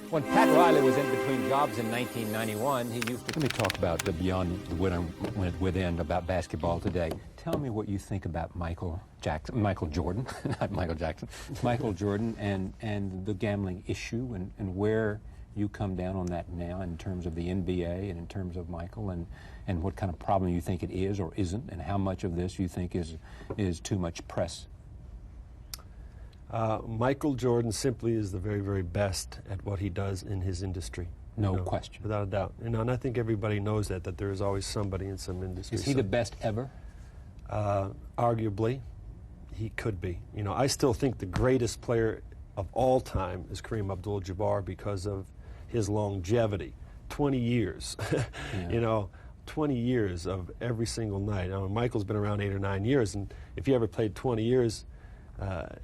When Pat Riley was in between jobs in 1991, he used to... Let me talk about the beyond the within about basketball today. Tell me what you think about Michael Jordan, not Michael Jackson, Michael Jordan and the gambling issue and where you come down on that now in terms of the NBA and in terms of Michael and what kind of problem you think it is or isn't and how much of this you think is too much press. Michael Jordan simply is the very, very best at what he does in his industry. No question. Without a doubt. And I think everybody knows that there is always somebody in some industry. Is he the best ever? Arguably, he could be. I still think the greatest player of all time is Kareem Abdul-Jabbar because of his longevity. 20 years. Yeah. 20 years of every single night. Michael's been around 8 or 9 years, and if he ever played 20 years,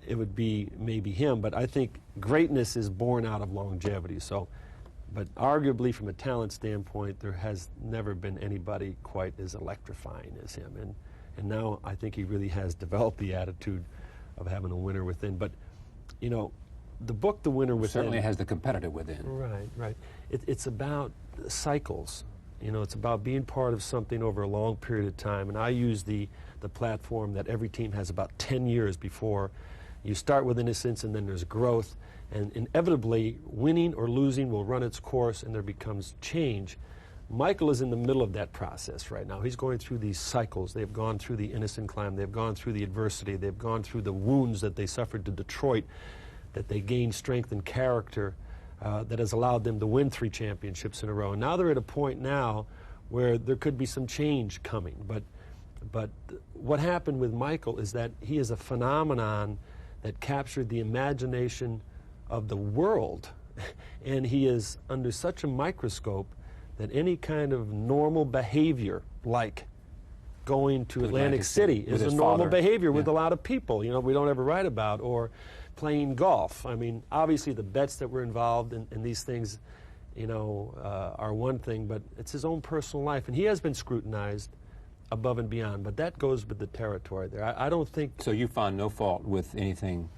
it would be maybe him, but I think greatness is born out of longevity. But arguably from a talent standpoint, there has never been anybody quite as electrifying as him. And now I think he really has developed the attitude of having a winner within. But, the book, The Winner Within... Certainly has the competitor within. Right. It's about cycles. It's about being part of something over a long period of time. And I use the platform that every team has about 10 years before you start with innocence and then there's growth. And inevitably, winning or losing will run its course and there becomes change. Michael is in the middle of that process right now. He's going through these cycles. They've gone through the innocent climb. They've gone through the adversity. They've gone through the wounds that they suffered to Detroit, that they gained strength and character that has allowed them to win 3 championships in a row. And now they're at a point now where there could be some change coming. But what happened with Michael is that he is a phenomenon that captured the imagination of the world. And he is under such a microscope that any kind of normal behavior, like going to Atlantic City, is a normal behavior with a lot of people, we don't ever write about, or playing golf. I mean, obviously the bets that were involved in these things, are one thing, but it's his own personal life. And he has been scrutinized above and beyond, but that goes with the territory there. I don't think... So you find no fault with anything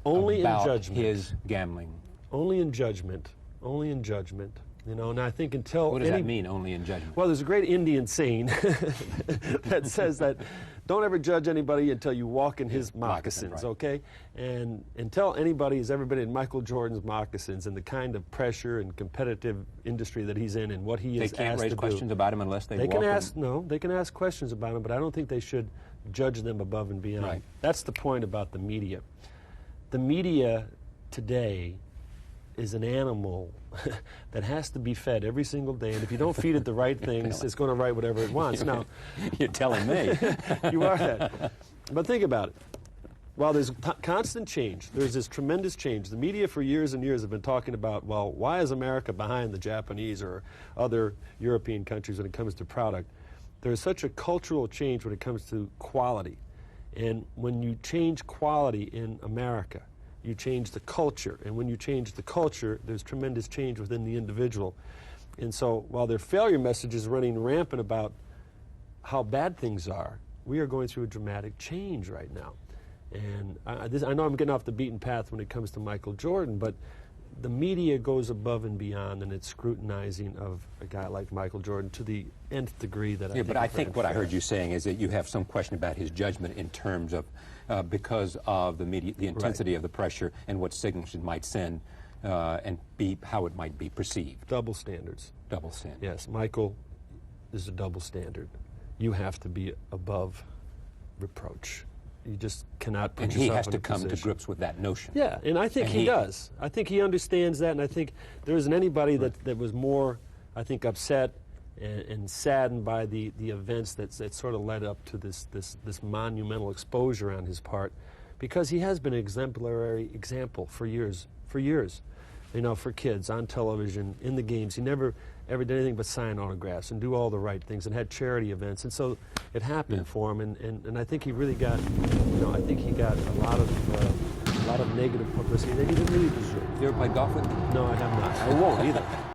only about in judgment. His gambling? Only in judgment. Only in judgment. And I think until... What does that mean, only in judgment? Well, there's a great Indian saying that says that don't ever judge anybody until you walk in his moccasins, right. Okay? And until anybody has ever been in Michael Jordan's moccasins and the kind of pressure and competitive industry that he's in and what he is asked to do... They can't raise questions about him unless they walk in? No, they can ask questions about him, but I don't think they should judge them above and beyond. Right. That's the point about the media. The media today is an animal that has to be fed every single day, and if you don't feed it the right things, it's going to write whatever it wants. Now, you're telling me. You are that. But think about it. While there's constant change, there's this tremendous change. The media for years and years have been talking about, well, why is America behind the Japanese or other European countries when it comes to product? There's such a cultural change when it comes to quality. And when you change quality in America, you change the culture, and when you change the culture, there's tremendous change within the individual. And so while their failure message is running rampant about how bad things are, we are going through a dramatic change right now. And I know I'm getting off the beaten path when it comes to Michael Jordan, but the media goes above and beyond in its scrutinizing of a guy like Michael Jordan to the nth degree that I think what I heard you saying is that you have some question about his judgment in terms of because of the media, the intensity of the pressure and what signals it might send and how it might be perceived. Double standards. Double standards. Yes, Michael is a double standard. You have to be above reproach. You just cannot put yourself in a position. And he has to come to grips with that notion. Yeah, and I think he does. I think he understands that, and I think there isn't anybody that was more, I think, upset and saddened by the events that sort of led up to this monumental exposure on his part, because he has been an exemplary example for years. For kids on television, in the games. He never ever did anything but sign autographs and do all the right things and had charity events, and so it happened for him. And I think he really got, I think he got a lot of negative publicity that he didn't really deserve. You ever played golf with him? No, I have not. I won't either.